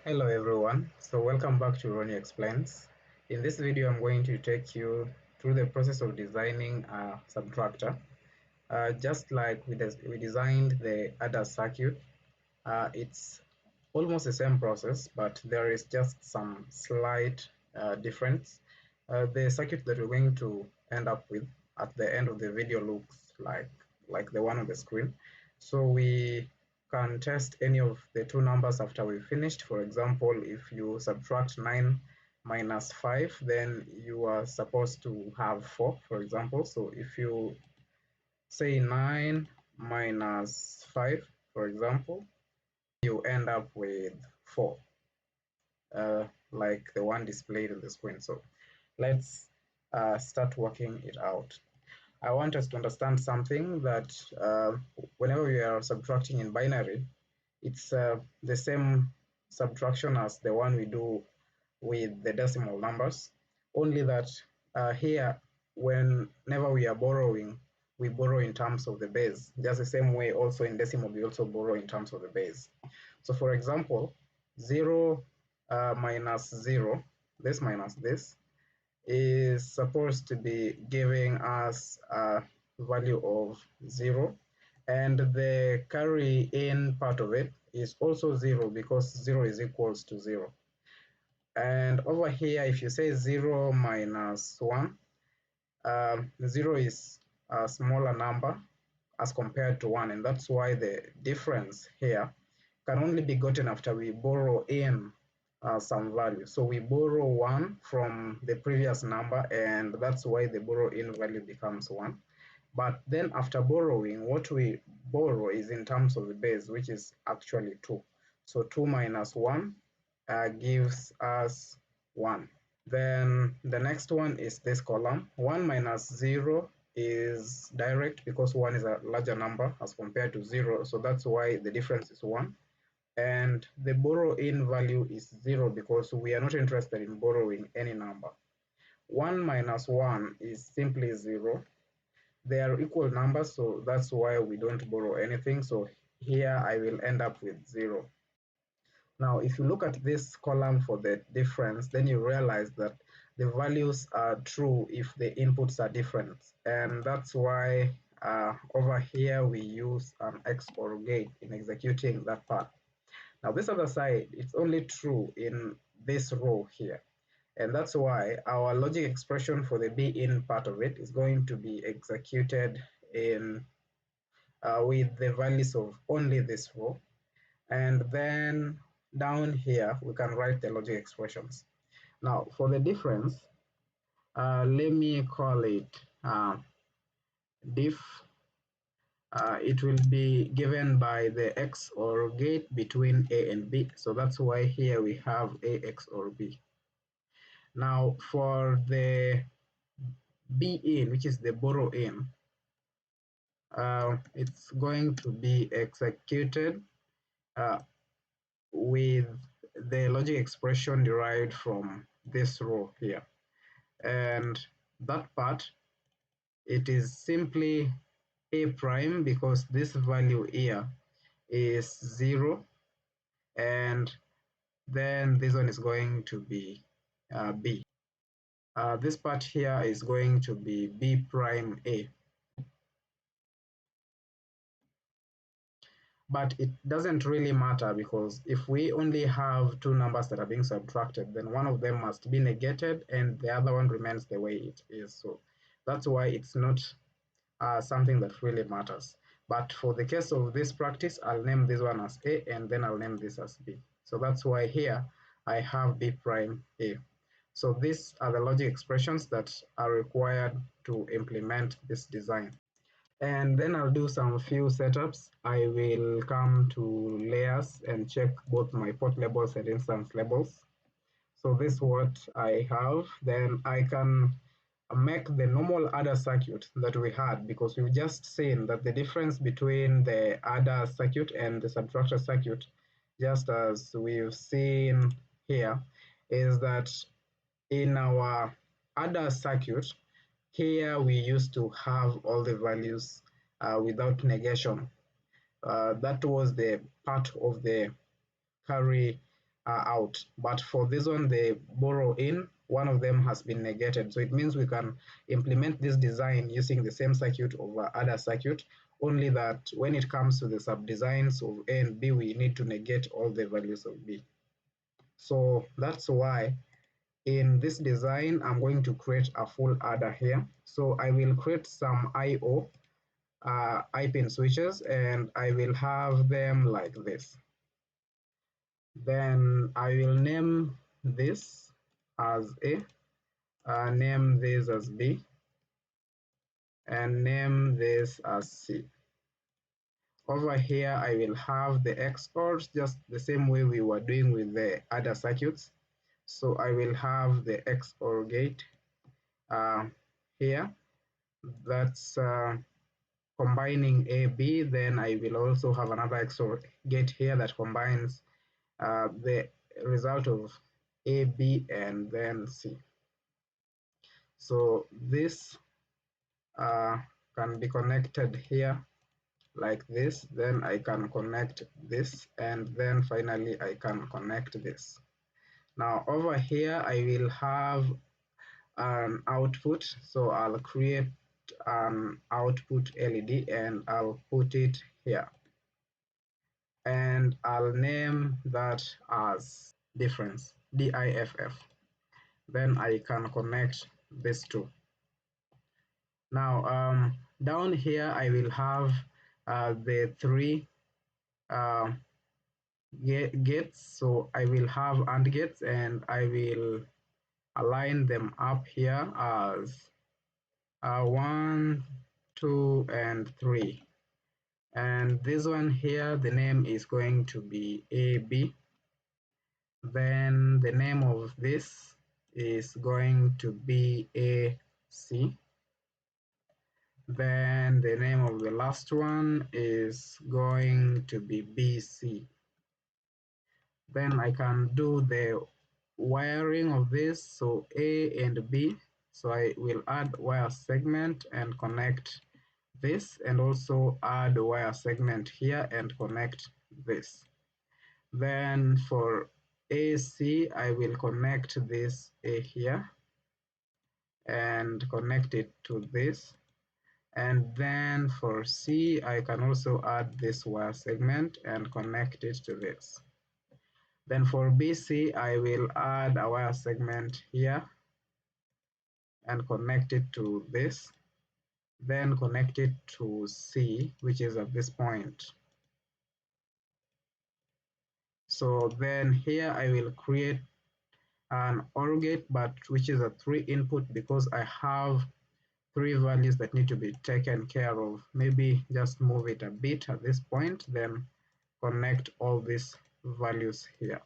Hello everyone, so welcome back to Ronnie Explains. In this video I'm going to take you through the process of designing a subtractor. Just like we designed the adder circuit, it's almost the same process, but there is just some slight difference. The circuit that we're going to end up with at the end of the video looks like the one on the screen. So we can test any of the two numbers after we finished. For example, if you subtract 9 minus 5, then you are supposed to have 4, for example. So if you say 9 minus 5, for example, you end up with 4, like the one displayed on the screen. So let's start working it out. I want us to understand something that whenever we are subtracting in binary, it's the same subtraction as the one we do with the decimal numbers, only that here, whenever we are borrowing, we borrow in terms of the base. Just the same way also in decimal, we also borrow in terms of the base. So for example, 0 minus 0, this minus this, is supposed to be giving us a value of 0, and the carry in part of it is also 0 because 0 is equals to 0. And over here, if you say 0 minus 1, 0 is a smaller number as compared to 1, and that's why the difference here can only be gotten after we borrow in some value. So we borrow 1 from the previous number, and that's why the borrow in value becomes 1. But then after borrowing, what we borrow is in terms of the base, which is actually 2. So 2 minus 1 gives us 1. Then the next one is this column. 1 minus 0 is direct because 1 is a larger number as compared to 0. So that's why the difference is 1. And the borrow in value is 0 because we are not interested in borrowing any number. 1 minus 1 is simply 0. They are equal numbers, so that's why we don't borrow anything. So here I will end up with 0. Now, if you look at this column for the difference, then you realize that the values are true if the inputs are different. And that's why over here we use an XOR gate in executing that part. Now, this other side, it's only true in this row here. And that's why our logic expression for the bin part of it is going to be executed in with the values of only this row. And then down here, we can write the logic expressions. Now, for the difference, let me call it diff. It will be given by the XOR gate between A and B. So that's why here we have A XOR B. Now, for the B in, which is the borrow in, it's going to be executed with the logic expression derived from this row here. And that part, it is simply A prime because this value here is 0, and then this one is going to be B. This part here is going to be B prime A. But it doesn't really matter because if we only have two numbers that are being subtracted, then one of them must be negated and the other one remains the way it is. So that's why it's not something that really matters. But for the case of this practice, I'll name this one as A and then I'll name this as B. So that's why here I have B prime A. So these are the logic expressions that are required to implement this design. And then I'll do some few setups. I will come to layers and check both my port labels and instance labels. So this is what I have. Then I can make the normal adder circuit that we had, because we've just seen that the difference between the adder circuit and the subtractor circuit, just as we've seen here, is that in our adder circuit, here we used to have all the values without negation. That was the part of the carry out. But for this one, the borrow in, one of them has been negated. So it means we can implement this design using the same circuit over other circuit, only that when it comes to the sub-designs of A and B, we need to negate all the values of B. So that's why in this design, I'm going to create a full adder here. So I will create some IO I-pin switches, and I will have them like this. Then I will name this as A, name this as B, and name this as C. Over here, I will have the XORs just the same way we were doing with the other circuits. So I will have the XOR gate here. That's combining A, B. Then I will also have another XOR gate here that combines the result of A, B, and then C. So this can be connected here like this. Then I can connect this, and then finally I can connect this. Now over here I will have an output. So I'll create an output LED and I'll put it here. And I'll name that as difference, DIFF. Then I can connect these two. Now down here I will have the three uh, gates. So I will have AND gates, and I will align them up here as 1, 2, and 3. And this one here, the name is going to be AB. Then the name of this is going to be AC. Then the name of the last one is going to be BC. Then I can do the wiring of this, so A and B. So I will add wire segment and connect this, and also add a wire segment here and connect this. Then for AC, I will connect this A here and connect it to this. And then for C, I can also add this wire segment and connect it to this. Then for BC, I will add a wire segment here and connect it to this. Then connect it to C, which is at this point. So then here I will create an OR gate, but which is a 3 input, because I have 3 values that need to be taken care of. Maybe just move it a bit at this point, then connect all these values here.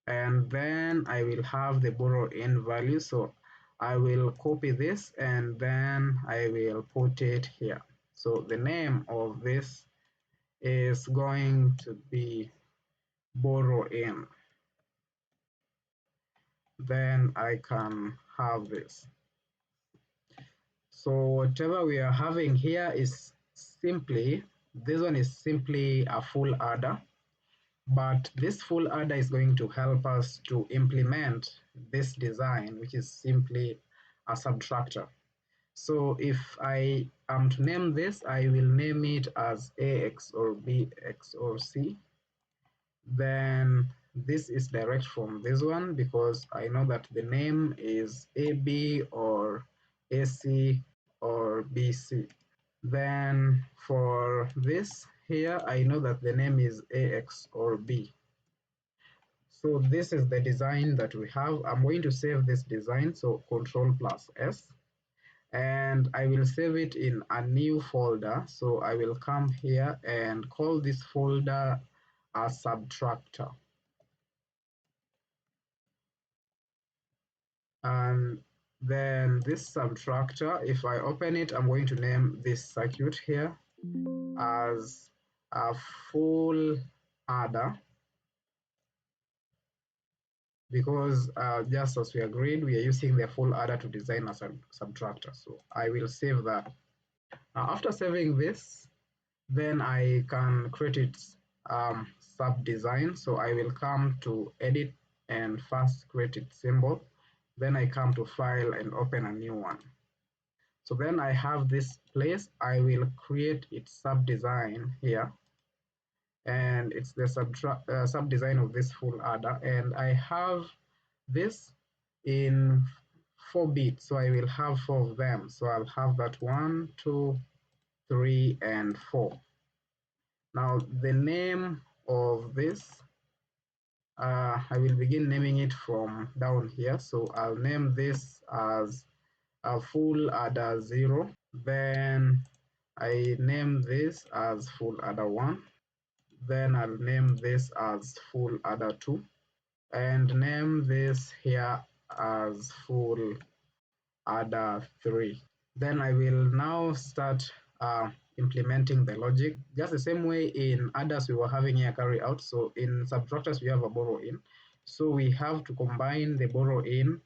And then I will have the borrow in value. So I will copy this and then I will put it here. So the name of this is going to be borrow in. Then I can have this. So whatever we are having here is simply, this one is simply a full adder, but this full adder is going to help us to implement this design, which is simply a subtractor. So if I am to name this, I will name it as AX or BX or C. Then this is direct from this one, because I know that the name is AB or AC or BC. Then for this here, I know that the name is AX or B. So this is the design that we have. I'm going to save this design, so Control+S, and I will save it in a new folder. So I will come here and call this folder a Subtractor. And then this Subtractor, if I open it, I'm going to name this circuit here as a full adder, because just as we agreed, we are using the full adder to design a subtractor. So I will save that. Now after saving this, then I can create its sub design. So I will come to edit and first create its symbol. Then I come to file and open a new one. So then I have this place. I will create its sub design here, and it's the sub design of this fulladder, and I have this in 4 bits, so I will have 4 of them. So I'll have that 1, 2, 3, and 4. Now the name of this, I will begin naming it from down here. So I'll name this as a fulladder 0. Then I name this as fulladder 1. Then I'll name this as fulladder 2. And name this here as fulladder 3. Then I will now start implementing the logic just the same way in adders we were having here carry out. So in subtractors we have a borrow in, so we have to combine the borrow in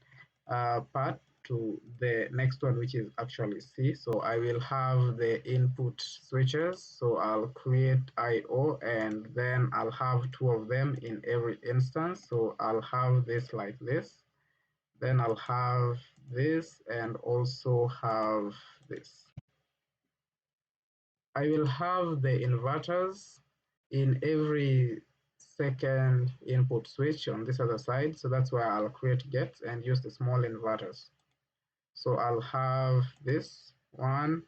part to the next one, which is actually C. So I will have the input switches, so I'll create IO, and then I'll have 2 of them in every instance. So I'll have this like this, then I'll have this, and also have this. I will have the inverters in every second input switch on this other side, so that's why I'll create gates and use the small inverters. So I'll have this 1,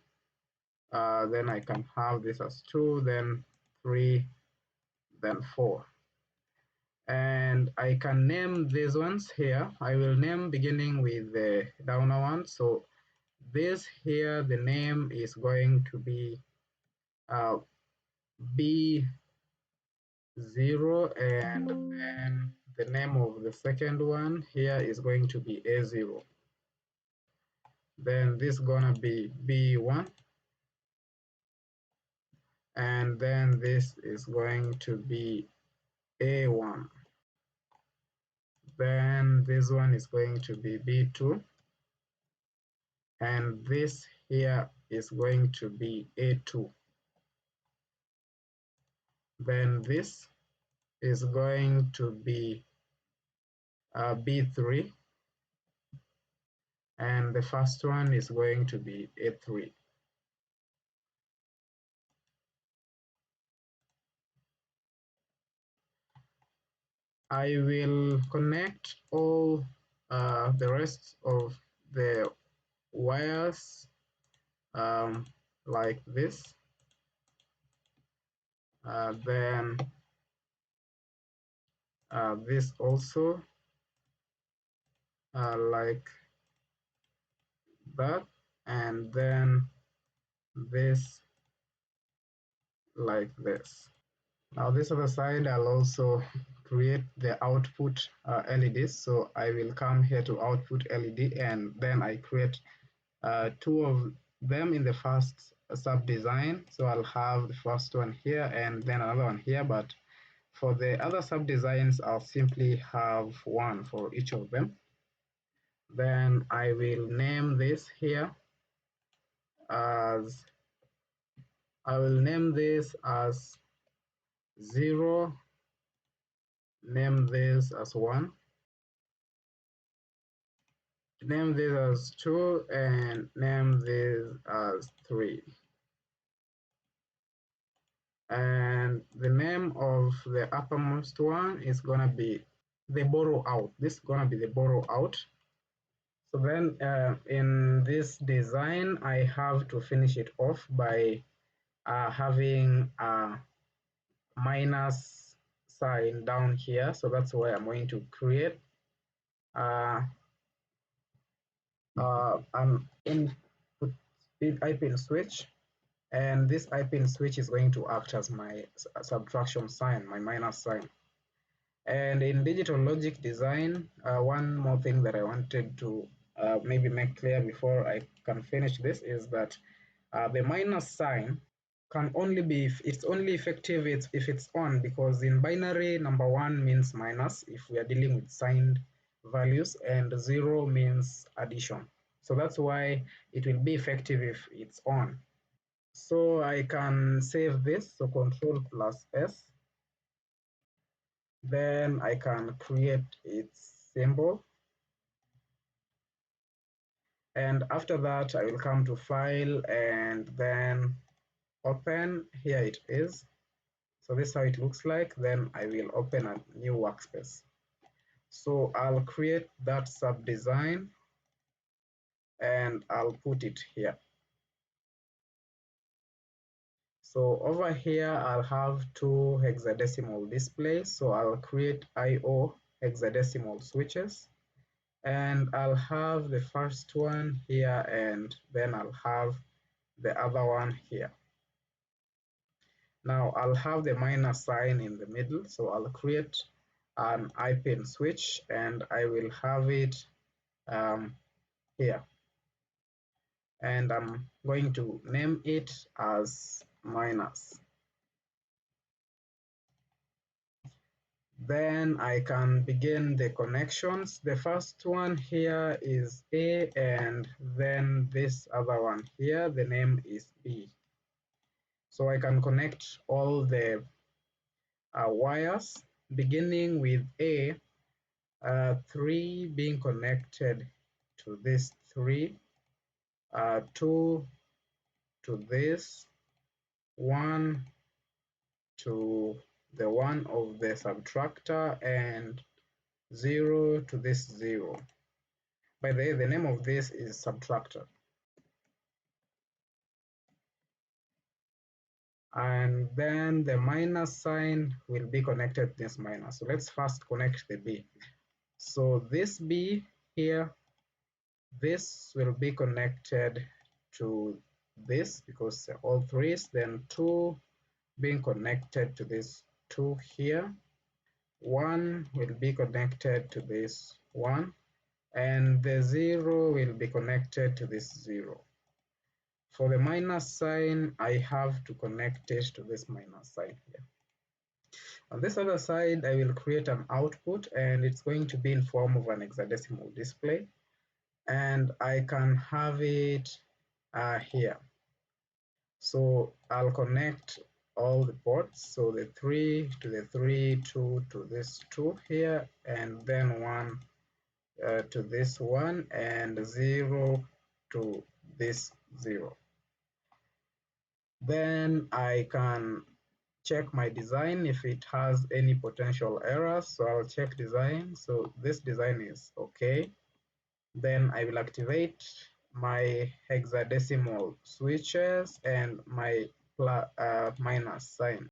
then I can have this as 2, then 3, then 4. And I can name these ones here. I will name beginning with the downer one. So this here, the name is going to be B0, and then the name of the second one here is going to be A0. Then this is gonna be B1, and then this is going to be A1. Then this one is going to be B2, and this here is going to be A2. Then this is going to be B3, and the first one is going to be A3. I will connect all the rest of the wires like this. Then this also like that, and then this like this. Now this other side, I'll also create the output LEDs. So I will come here to output LED, and then I create 2 of them in the first sub design. So I'll have the first one here and then another one here, but for the other sub designs, I'll simply have 1 for each of them. Then I will name this here as, I will name this as 0, name this as 1, name this as 2, and name this as 3. And the name of the uppermost one is gonna be the borrow out. This is gonna be the borrow out. So then in this design, I have to finish it off by having a minus sign down here. So that's why I'm going to create an input IP switch, and this IP switch is going to act as my subtraction sign, my minus sign. And in digital logic design, one more thing that I wanted to maybe make clear before I can finish this is that the minus sign can only be, it's only effective if it's on, because in binary, number 1 means minus if we are dealing with signed values, and 0 means addition. So that's why it will be effective if it's on. So I can save this, so Control plus S, Then I can create its symbol, and after that I will come to file and then open. Here it is. So this is how it looks like. Then I will open a new workspace. So I'll create that sub design and I'll put it here. So over here I'll have two hexadecimal displays. So I'll create IO hexadecimal switches, and I'll have the first one here and then I'll have the other one here. Now I'll have the minus sign in the middle, so I'll create an I-pin switch and I will have it here, and I'm going to name it as minus. Then I can begin the connections. The first one here is A, and then this other one here, the name is B. So I can connect all the wires, beginning with A, 3 being connected to this 3, 2 to this, 1 to the one of the subtractor, and 0 to this 0. By the way, the name of this is Subtractor. And then the minus sign will be connected to this minus. So let's first connect the B. So this B here, this will be connected to this because all threes, then 2 being connected to this 2 here, 1 will be connected to this 1, and the 0 will be connected to this 0. For the minus sign, I have to connect it to this minus sign here. On this other side, I will create an output, and it's going to be in form of an hexadecimal display, and I can have it here. So I'll connect all the ports, so the 3 to the 3, 2 to this 2 here, and then 1 to this 1, and 0 to this 0. Then I can check my design if it has any potential errors. So I'll check design. So this design is okay. Then I will activate my hexadecimal switches and my minus sign.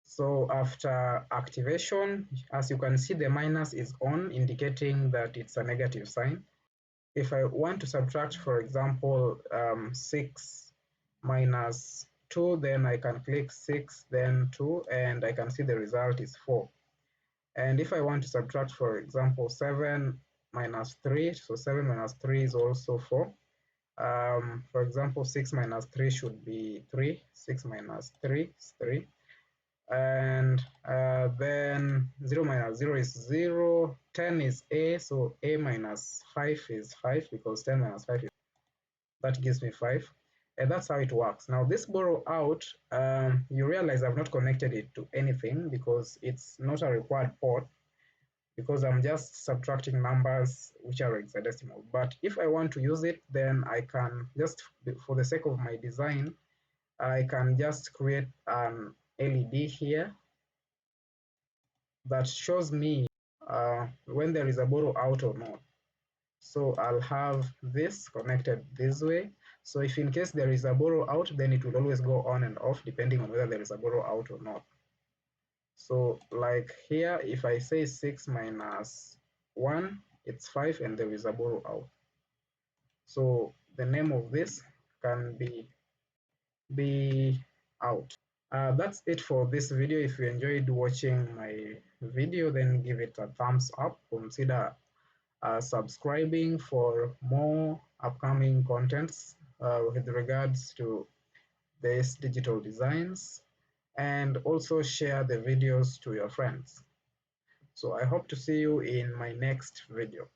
So after activation, as you can see, the minus is on, indicating that it's a negative sign. If I want to subtract, for example, 6 minus 2, then I can click 6, then 2, and I can see the result is 4. And if I want to subtract, for example, 7 minus 3, so 7 minus 3 is also 4. For example, 6 minus 3 should be 3. 6 minus 3 is 3. And then 0 minus 0 is 0. 10 is A, so A minus 5 is 5 because 10 minus 5 is, that gives me 5. And that's how it works. Now this borrow out, you realize I've not connected it to anything because it's not a required port, because I'm just subtracting numbers which are hexadecimal. But if I want to use it, then I can just, for the sake of my design, I can just create an LED here that shows me when there is a borrow out or not. So I'll have this connected this way. So if in case there is a borrow out, then it will always go on and off depending on whether there is a borrow out or not. So like here, if I say 6 minus 1, it's 5 and there is a borrow out. So the name of this can be out. That's it for this video. If you enjoyed watching my video, then give it a thumbs up. Consider subscribing for more upcoming contents with regards to these digital designs, and also share the videos to your friends. So I hope to see you in my next video.